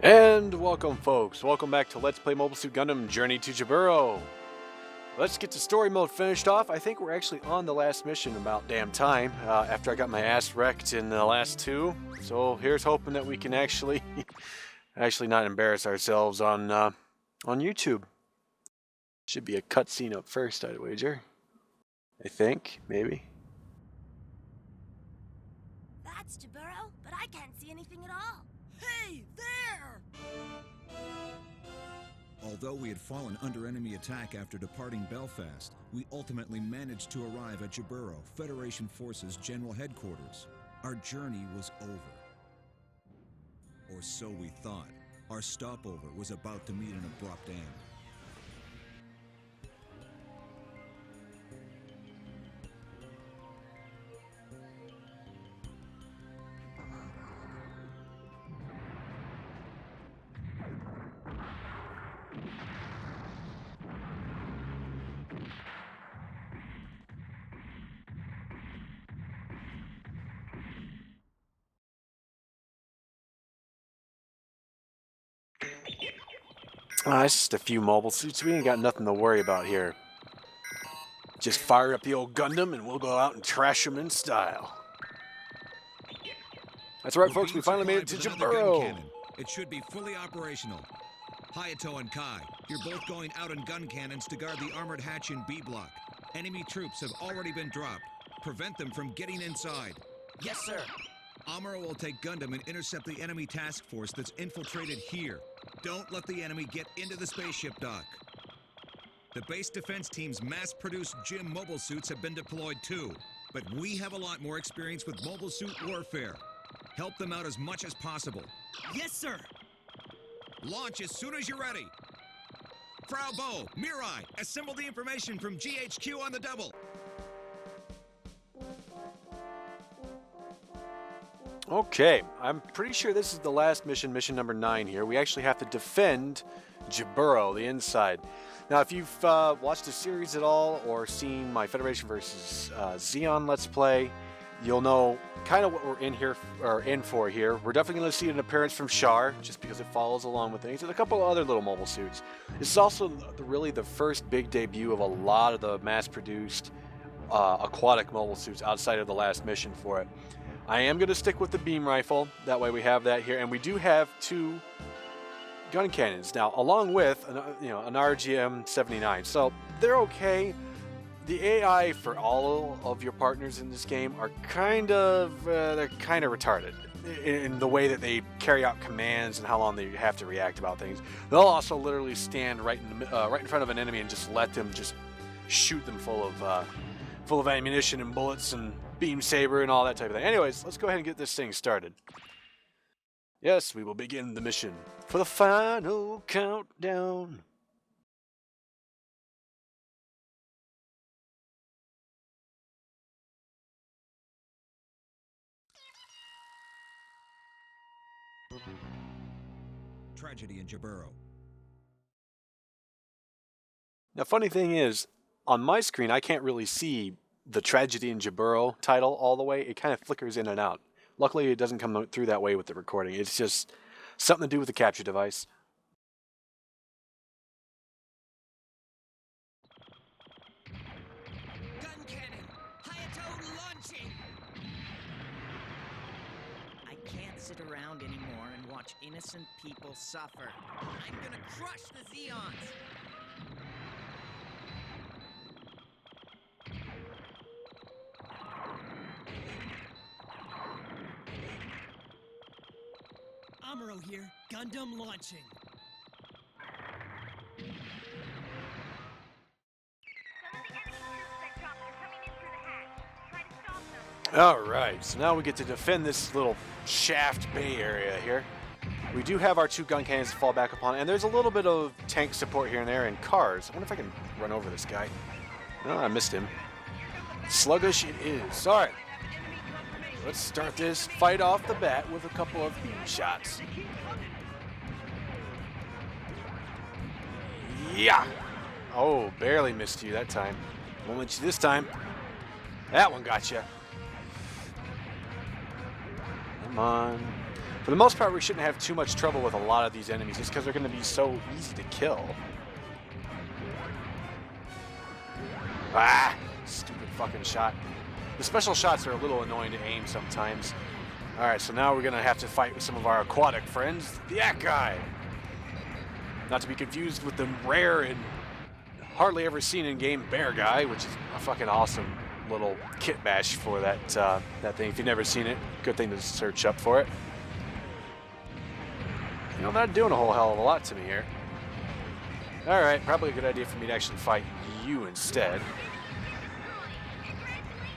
And welcome folks, welcome back to Let's Play Mobile Suit Gundam Journey to Jaburo. Let's get the story mode finished off. I think we're actually on the last mission about damn time, after I got my ass wrecked in the last two. So here's hoping that we can actually not embarrass ourselves on YouTube. Should be a cutscene up first, I'd wager. I think, maybe. That's Jaburo, but I can't see anything at all. Hey, there! Although we had fallen under enemy attack after departing Belfast, we ultimately managed to arrive at Jaburo, Federation Forces General Headquarters. Our journey was over. Or so we thought. Our stopover was about to meet an abrupt end. It's just a few mobile suits. We ain't got nothing to worry about here. Just fire up the old Gundam and we'll go out and trash them in style. That's right, folks. We finally made it to Jaburo. It should be fully operational. Hayato and Kai, you're both going out in gun cannons to guard the armored hatch in B block. Enemy troops have already been dropped. Prevent them from getting inside. Yes, sir. Amuro will take Gundam and intercept the enemy task force that's infiltrated here. Don't let the enemy get into the spaceship dock. The base defense team's mass-produced gym mobile suits have been deployed too, but we have a lot more experience with mobile suit warfare. Help them out as much as possible. Yes, sir. Launch as soon as you're ready. Frau Bo, Mirai, assemble the information from GHQ on the double. Okay, I'm pretty sure this is the last mission, mission number 9 here. We actually have to defend Jaburo, the inside. Now, if you've watched the series at all or seen my Federation versus Zeon Let's Play, you'll know kind of what we're in for here. We're definitely going to see an appearance from Char, just because it follows along with things, and a couple of other little mobile suits. This is also really the first big debut of a lot of the mass-produced aquatic mobile suits outside of the last mission for it. I am going to stick with the beam rifle, that way we have that here, and we do have 2 gun cannons now, along with an RGM-79, so they're okay. The AI for all of your partners in this game are they're kind of retarded in the way that they carry out commands and how long they have to react about things. They'll also literally stand right in front of an enemy and just let them just shoot them full of ammunition and bullets and beam saber and all that type of thing. Anyways, let's go ahead and get this thing started. Yes, we will begin the mission for the final countdown. Tragedy in Jaburo. Now, funny thing is, on my screen, I can't really see the Tragedy in Jaburo title all the way. It kind of flickers in and out. Luckily, it doesn't come through that way with the recording. It's just something to do with the capture device. Gun cannon! Hayato launching! I can't sit around anymore and watch innocent people suffer. I'm gonna crush the Zeons! Amuro here, Gundam launching. Alright, so now we get to defend this little shaft bay area here. We do have our 2 gun cannons to fall back upon, and there's a little bit of tank support here and there and cars. I wonder if I can run over this guy. No, I missed him. Sluggish it is. Alright. Let's start this fight off the bat with a couple of beam shots. Yeah! Oh, barely missed you that time. Won't let you this time. That one got you. Come on. For the most part, we shouldn't have too much trouble with a lot of these enemies just because they're going to be so easy to kill. Ah! Stupid fucking shot. The special shots are a little annoying to aim sometimes. Alright, so now we're going to have to fight with some of our aquatic friends. The Akai! Not to be confused with the rare and hardly ever seen in-game bear guy, which is a fucking awesome little kit bash for that thing. If you've never seen it, good thing to search up for it. You know, not doing a whole hell of a lot to me here. Alright, probably a good idea for me to actually fight you instead.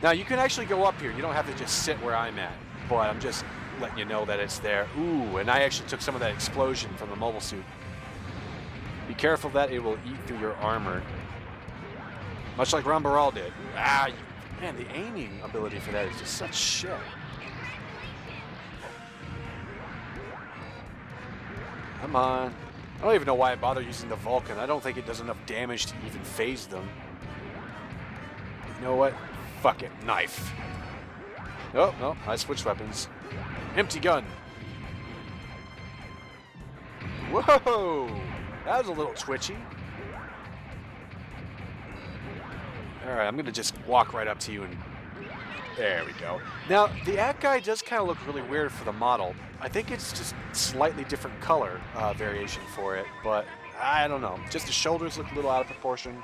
Now, you can actually go up here. You don't have to just sit where I'm at. But I'm just letting you know that it's there. Ooh, and I actually took some of that explosion from the mobile suit. Be careful that it will eat through your armor. Much like Rambaral did. Ah, man, the aiming ability for that is just such shit. Come on. I don't even know why I bother using the Vulcan. I don't think it does enough damage to even phase them. You know what? Fuck it. Knife. Oh, no. I switched weapons. Empty gun. Whoa! That was a little twitchy. Alright, I'm going to just walk right up to you and... There we go. Now, the Akai does kind of look really weird for the model. I think it's just slightly different color variation for it, but I don't know. Just the shoulders look a little out of proportion.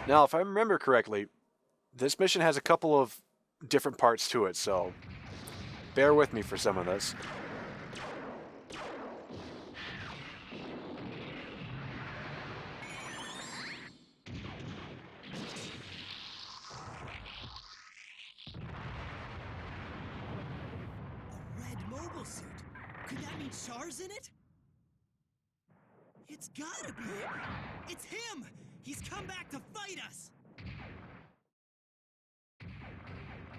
Now, if I remember correctly, this mission has a couple of different parts to it, so bear with me for some of this. Could that mean Char's in it? It's gotta be him! It's him! He's come back to fight us!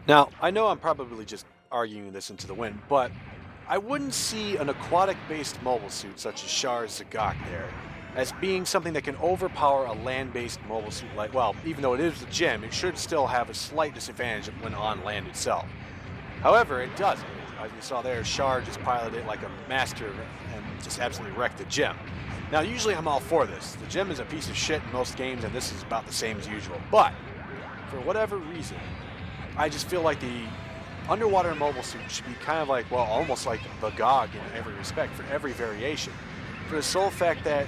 Now, I know I'm probably just arguing this into the wind, but I wouldn't see an aquatic-based mobile suit such as Char's Zagak there as being something that can overpower a land-based mobile suit like, well, even though it is a gem, it should still have a slight disadvantage when on land itself. However, it doesn't. As we saw there, Char just piloted it like a master and just absolutely wrecked the gem. Now, usually I'm all for this. The gem is a piece of shit in most games, and this is about the same as usual. But, for whatever reason, I just feel like the underwater mobile suit should be kind of like, well, almost like the GOG in every respect, for every variation. For the sole fact that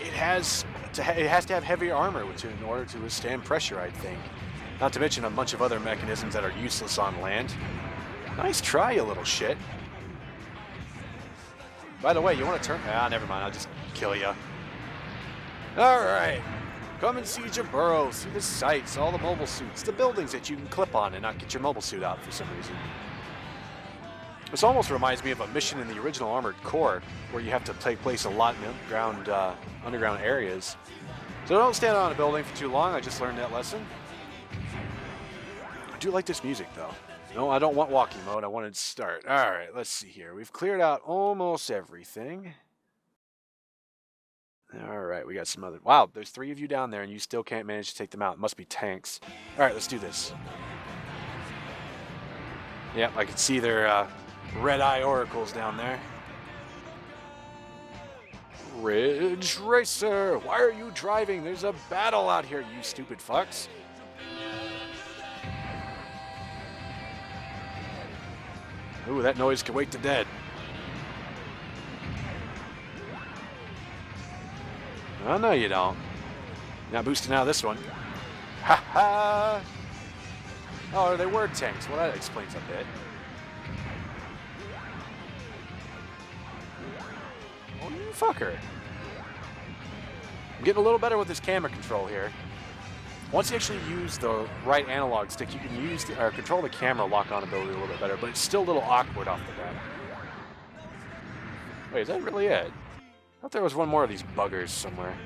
it has to have heavy armor in order to withstand pressure, I think. Not to mention a bunch of other mechanisms that are useless on land. Nice try, you little shit. By the way, you want to turn... Ah, never mind. I'll just kill you. Alright. Come and see Jaburo. See the sights, all the mobile suits, the buildings that you can clip on and not get your mobile suit out for some reason. This almost reminds me of a mission in the original Armored Core where you have to take place a lot in underground areas. So don't stand on a building for too long. I just learned that lesson. I do like this music, though. No, I don't want walking mode. I wanted to start. All right, let's see here. We've cleared out almost everything. All right, we got some other... Wow, there's 3 of you down there, and you still can't manage to take them out. It must be tanks. All right, let's do this. Yep, I can see their red-eye oracles down there. Ridge Racer, why are you driving? There's a battle out here, you stupid fucks. Ooh, that noise can wake the dead. Oh, no, you don't. Not boosting out of this one. Ha ha! Oh, they were tanks. Well, that explains a bit. Oh, you fucker. I'm getting a little better with this camera control here. Once you actually use the right analog stick, you can use or control the camera lock-on ability a little bit better, but it's still a little awkward off the bat. Wait, is that really it? I thought there was one more of these buggers somewhere.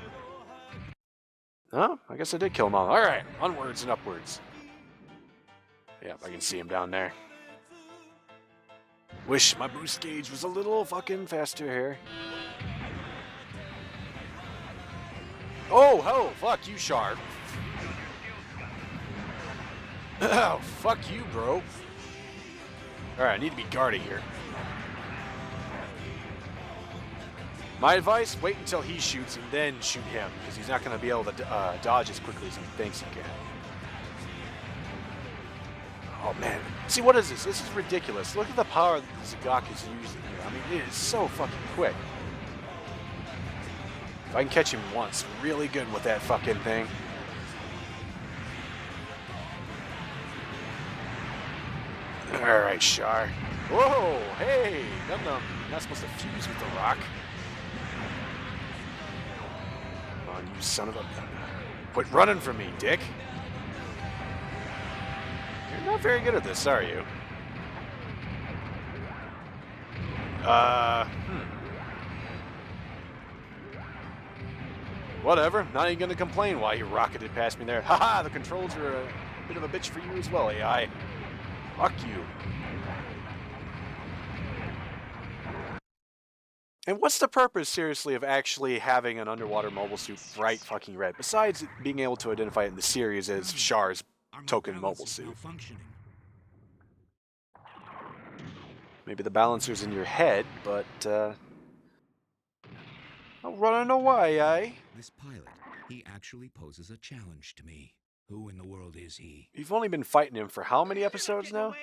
Oh, I guess I did kill them all. Alright, onwards and upwards. Yep, I can see him down there. Wish my boost gauge was a little fucking faster here. Oh, fuck you, Char. Oh, fuck you, bro. Alright, I need to be guarding here. My advice, wait until he shoots and then shoot him, because he's not going to be able to dodge as quickly as he thinks he can. Oh man, see, what is this? This is ridiculous. Look at the power that Zagak is using here. I mean, it is so fucking quick. If I can catch him once, really good with that fucking thing. Alright, Char. Whoa, hey, Gundam. You're not supposed to fuse with the rock. Come on, you son of a... Quit running from me, dick. You're not very good at this, are you? Whatever, not even gonna complain why you rocketed past me there. Haha, the controls are a bit of a bitch for you as well, AI. Fuck you. And what's the purpose, seriously, of actually having an underwater mobile suit bright fucking red, besides being able to identify it in the series as Char's token mobile suit? Maybe the balancer's in your head, but, I don't know why, eh? This pilot, he actually poses a challenge to me. Who in the world is he? You've only been fighting him for how many episodes now?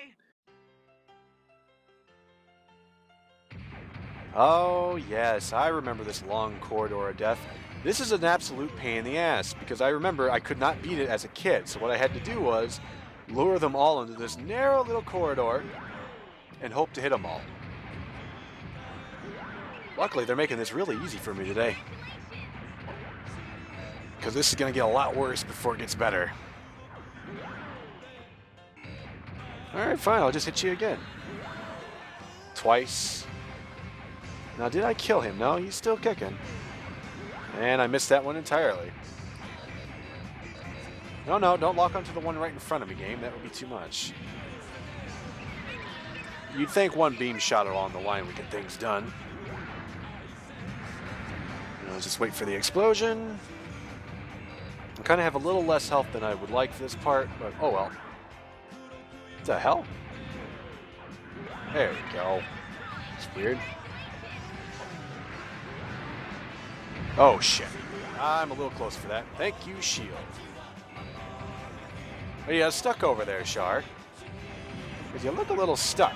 Oh, yes, I remember this long corridor of death. This is an absolute pain in the ass, because I remember I could not beat it as a kid, so what I had to do was lure them all into this narrow little corridor and hope to hit them all. Luckily, they're making this really easy for me today, because this is going to get a lot worse before it gets better. Alright, fine, I'll just hit you again. Twice. Now, did I kill him? No, he's still kicking. And I missed that one entirely. No, don't lock onto the one right in front of me, game. That would be too much. You'd think one beam shot along the line would get things done. I'll just wait for the explosion. I kind of have a little less health than I would like for this part, but oh well. What the hell? There we go. It's weird. Oh shit. I'm a little close for that. Thank you, shield. Oh, you got stuck over there, Char. Because you look a little stuck.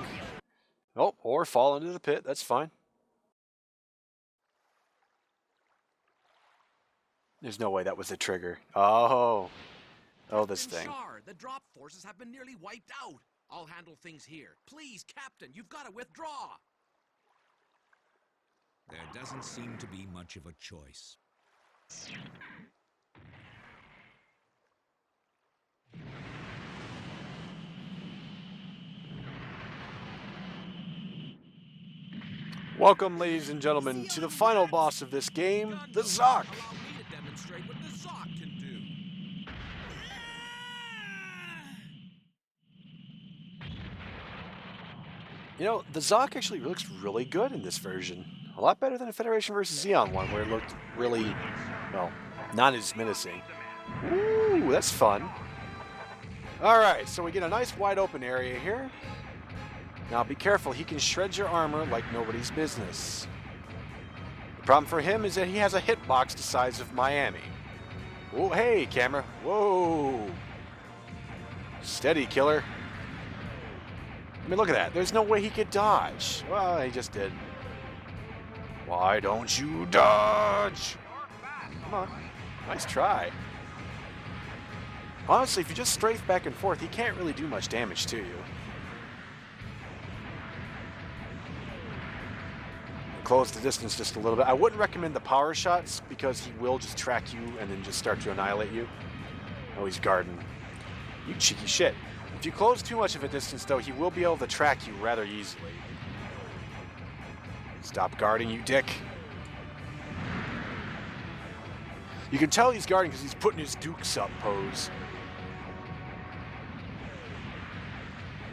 Oh, or fall into the pit. That's fine. There's no way that was the trigger. Oh, this thing. Char, the drop forces have been nearly wiped out. I'll handle things here. Please, Captain, you've got to withdraw. There doesn't seem to be much of a choice. Welcome, ladies and gentlemen, to the final boss of this game, the Zoc. Allow me to demonstrate what the Zoc can do. You know, the Zoc actually looks really good in this version. A lot better than the Federation vs. Xeon one, where it looked really, well, not as menacing. Ooh, that's fun. Alright, so we get a nice wide open area here. Now be careful, he can shred your armor like nobody's business. The problem for him is that he has a hitbox the size of Miami. Oh, hey, camera. Whoa. Steady, killer. I mean, look at that. There's no way he could dodge. Well, he just did. Why don't you dodge? Come on. Nice try. Honestly, if you just strafe back and forth, he can't really do much damage to you. Close the distance just a little bit. I wouldn't recommend the power shots because he will just track you and then just start to annihilate you. Oh, he's guarding. You cheeky shit. If you close too much of a distance, though, he will be able to track you rather easily. Stop guarding, you dick. You can tell he's guarding because he's putting his dukes up pose.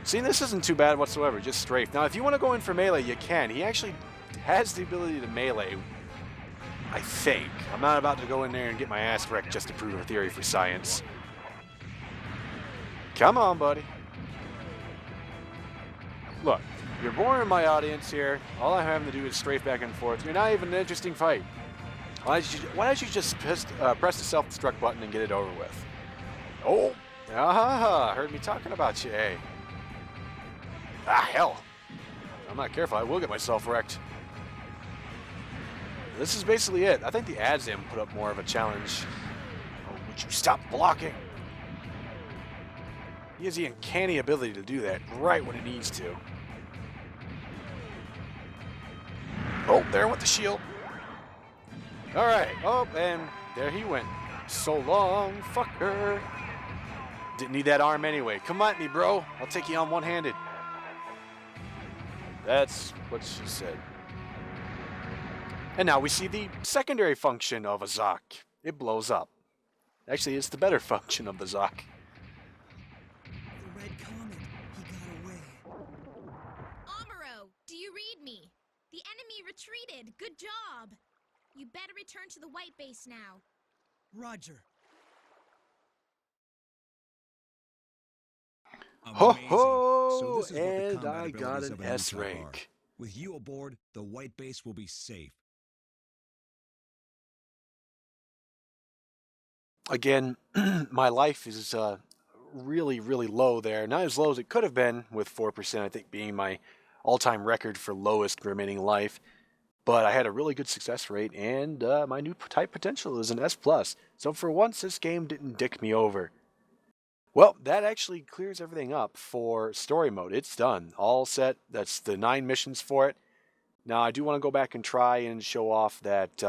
See, this isn't too bad whatsoever, just strafe. Now, if you want to go in for melee, you can. He actually has the ability to melee, I think. I'm not about to go in there and get my ass wrecked just to prove a theory for science. Come on, buddy. Look, you're boring my audience here. All I'm having to do is strafe back and forth. You're not even an interesting fight. Why don't you just press the self-destruct button and get it over with? Oh, heard me talking about you, eh? Ah, hell. If I'm not careful, I will get myself wrecked. This is basically it. I think the Adzam put up more of a challenge. Oh, would you stop blocking? He has the uncanny ability to do that right when it needs to. Oh, there went the shield. Alright. Oh, and there he went. So long, fucker. Didn't need that arm anyway. Come at me, bro. I'll take you on one-handed. That's what she said. And now we see the secondary function of a Zoc. It blows up. Actually, it's the better function of the Zoc. The red comet. He got away. Amuro, do you read me? The enemy retreated. Good job. You better return to the white base now. Roger. Ho Amazing. ho! So this is what the And combat I got abilities an of a new S type are. rank. With you aboard, the white base will be safe. Again, my life is really, really low there. Not as low as it could have been, with 4%, I think, being my all-time record for lowest remaining life. But I had a really good success rate, and my new type potential is an S+. So for once, this game didn't dick me over. Well, that actually clears everything up for story mode. It's done. All set. That's the 9 missions for it. Now, I do want to go back and try and show off that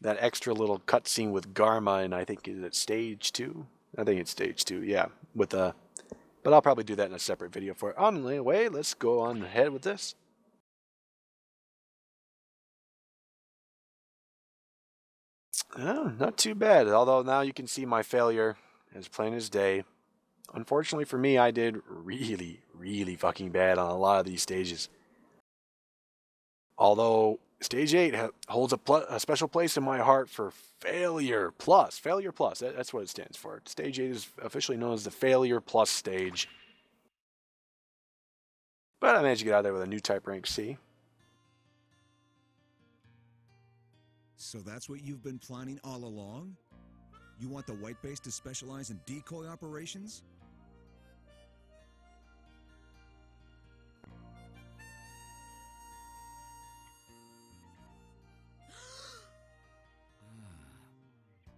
that extra little cutscene with Garma, and I think, is it stage 2? I think it's stage 2, yeah. But I'll probably do that in a separate video for it. Anyway, let's go on ahead with this. Oh, not too bad. Although now you can see my failure as plain as day. Unfortunately for me, I did really, really fucking bad on a lot of these stages. Although Stage 8 holds a special place in my heart for Failure Plus. Failure Plus, that's what it stands for. Stage 8 is officially known as the Failure Plus stage. But I managed to get out of there with a new type rank C. So that's what you've been planning all along? You want the white base to specialize in decoy operations?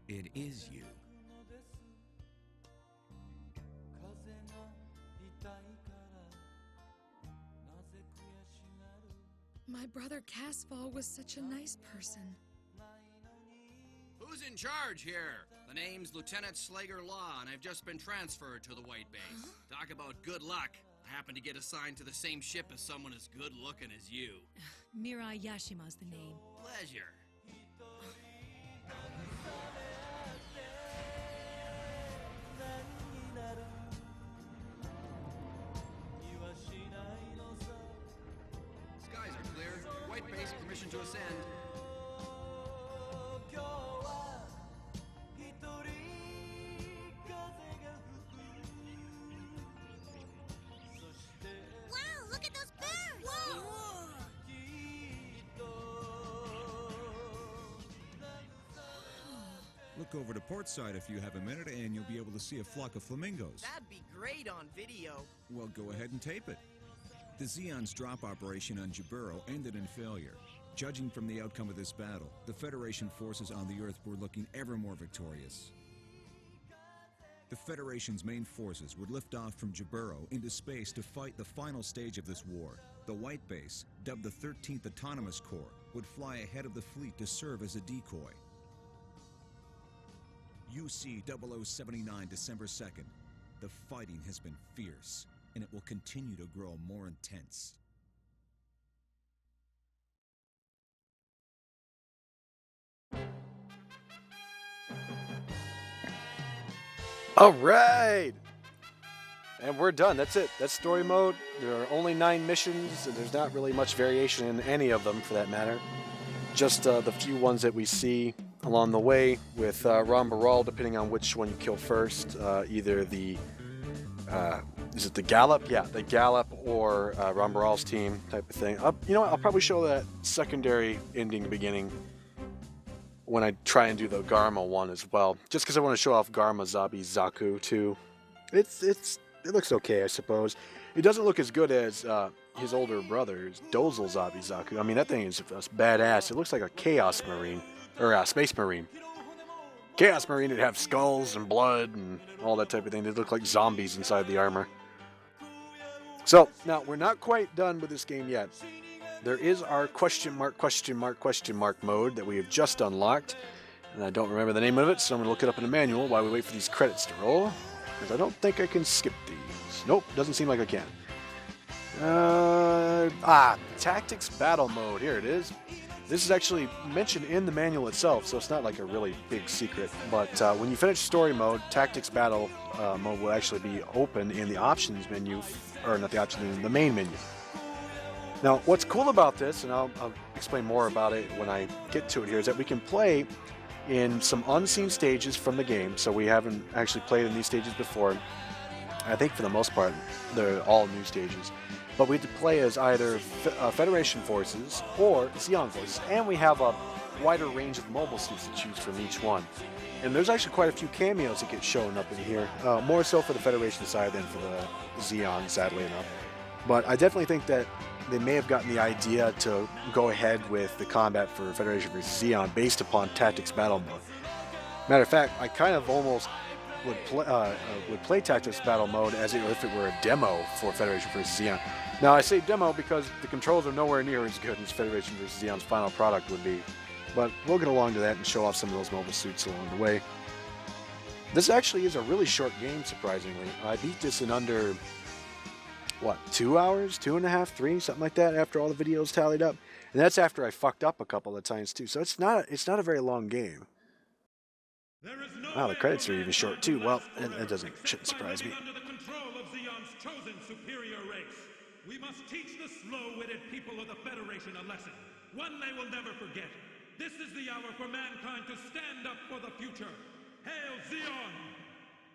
It is you. My brother Casval was such a nice person. Who's in charge here? The name's Lieutenant Slager Law, and I've just been transferred to the White Base. Talk about good luck. I happen to get assigned to the same ship as someone as good-looking as you. Mirai Yashima's the name. Pleasure. Skies are clear. White Base, permission to ascend. Wow, look at those birds! Whoa! Look over to port side if you have a minute, and you'll be able to see a flock of flamingos. That'd be great on video. Well, go ahead and tape it. The Zeon's drop operation on Jaburo ended in failure. Judging from the outcome of this battle, the Federation forces on the Earth were looking ever more victorious. The Federation's main forces would lift off from Jaburo into space to fight the final stage of this war. The White Base, dubbed the 13th Autonomous Corps, would fly ahead of the fleet to serve as a decoy. UC 0079, December 2nd. The fighting has been fierce, and it will continue to grow more intense. All right! And we're done. That's it. That's story mode. There are only 9 missions, and there's not really much variation in any of them, for that matter. Just the few ones that we see. along the way with Rambaral, depending on which one you kill first. Either the is it the Gallop? Yeah, the Gallop or Rambaral's team type of thing. You know what? I'll probably show that secondary ending beginning when I try and do the Garma one as well, just because I want to show off Garma Zabi Zaku too. It looks okay, I suppose. It doesn't look as good as his older brother, Dozel Zabi Zaku. I mean, that thing is badass. It looks like a Chaos Marine or a Space Marine. Chaos Marine would have skulls and blood and all that type of thing. They look like zombies inside the armor. So now we're not quite done with this game yet. There is our question mark mode that we have just unlocked. And I don't remember the name of it, so I'm going to look it up in the manual while we wait for these credits to roll. Because I don't think I can skip these. Nope, doesn't seem like I can. Tactics battle mode. Here it is. This is actually mentioned in the manual itself, so it's not like a really big secret. But when you finish story mode, tactics battle mode will actually be open in the options menu, or not the options, in the main menu. Now, what's cool about this, and I'll explain more about it when I get to it here, is that we can play in some unseen stages from the game. So we haven't actually played in these stages before. I think for the most part, they're all new stages. But we have to play as either Federation forces or Zeon forces. And we have a wider range of mobile suits to choose from each one. And there's actually quite a few cameos that get shown up in here. More so for the Federation side than for the Zeon, sadly enough. But I definitely think that they may have gotten the idea to go ahead with the combat for Federation versus Zeon based upon Tactics Battle Mode. Matter of fact, I kind of almost would play Tactics Battle Mode as if it were a demo for Federation versus Zeon. Now, I say demo because the controls are nowhere near as good as Federation versus Zeon's final product would be. But we'll get along to that and show off some of those mobile suits along the way. This actually is a really short game, surprisingly. I beat this in under, 2 hours? 2.5, 3, something like that, after all the videos tallied up. And that's after I fucked up a couple of times, too. So it's not a very long game. Wow, the credits are even short, too. Well, it shouldn't surprise me. Under the control of Zeon's chosen superior race. We must teach the slow-witted people of the Federation a lesson, one they will never forget. This is the hour for mankind to stand up for the future. Hail Zeon!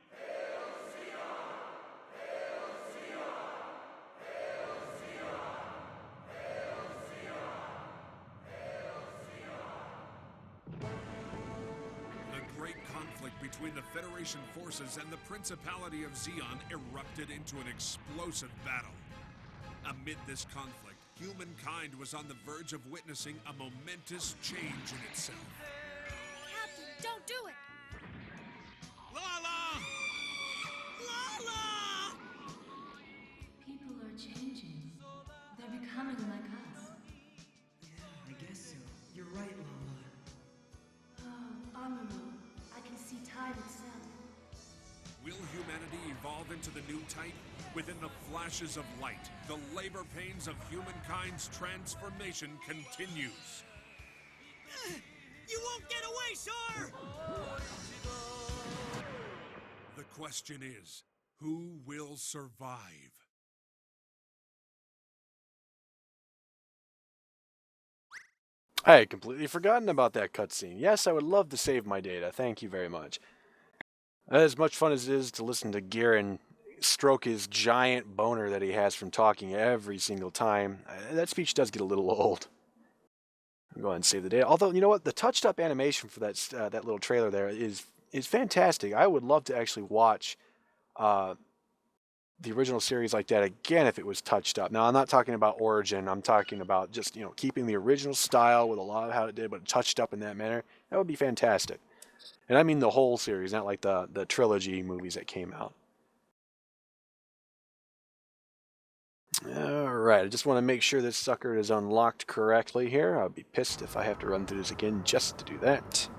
Hail Zeon! Hail Zeon! Hail Zeon! Hail Zeon! Hail Zeon! The great conflict between the Federation forces and the Principality of Zeon erupted into an explosive battle. Amid this conflict, humankind was on the verge of witnessing a momentous change in itself. Captain, don't do it! Lala! Lala! People are changing. They're becoming like us. Yeah, I guess so. You're right, Lala. Oh, Amuro. I can see time itself. Will humanity evolve into the new type? Within the flashes of light, the labor pains of humankind's transformation continues. You won't get away, Char! The question is, who will survive? I had completely forgotten about that cutscene. Yes, I would love to save my data. Thank you very much. As much fun as it is to listen to Garen stroke his giant boner that he has from talking every single time, that speech does get a little old. I'll go ahead and save the data. Although, you know what? The touched up animation for that little trailer there is fantastic. I would love to actually watch the original series like that again if it was touched up. Now, I'm not talking about Origin. I'm talking about just, keeping the original style with a lot of how it did, but touched up in that manner. That would be fantastic. And I mean the whole series, not like the trilogy movies that came out. Alright, I just want to make sure this sucker is unlocked correctly here. I'll be pissed if I have to run through this again just to do that.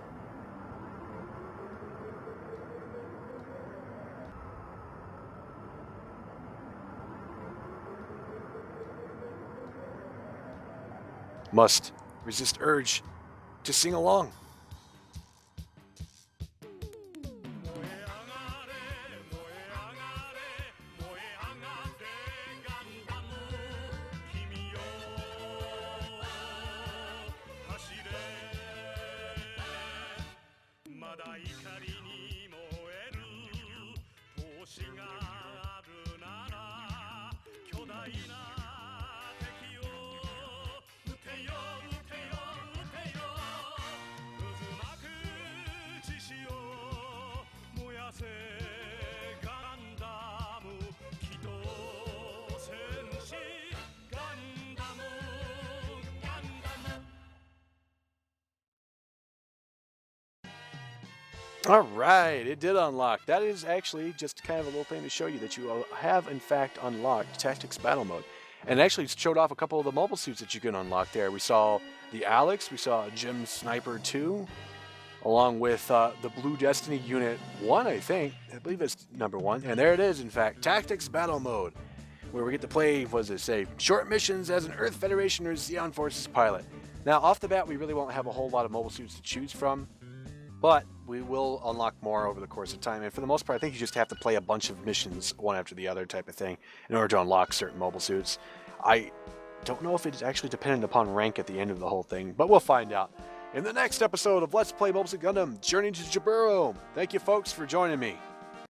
Must resist urge to sing along. All right, it did unlock. That is actually just kind of a little thing to show you that you have, in fact, unlocked Tactics Battle Mode. And it actually showed off a couple of the mobile suits that you can unlock there. We saw the Alex, we saw Jim Sniper 2, along with the Blue Destiny Unit 1, I think. I believe it's number 1. And there it is, in fact, Tactics Battle Mode, where we get to play, what does it say, short missions as an Earth Federation or Xeon Forces pilot. Now, off the bat, we really won't have a whole lot of mobile suits to choose from, but we will unlock more over the course of time. And for the most part, I think you just have to play a bunch of missions, one after the other type of thing, in order to unlock certain mobile suits. I don't know if it's actually dependent upon rank at the end of the whole thing, but we'll find out in the next episode of Let's Play Mobile Suit Gundam Journey to Jaburo. Thank you, folks, for joining me.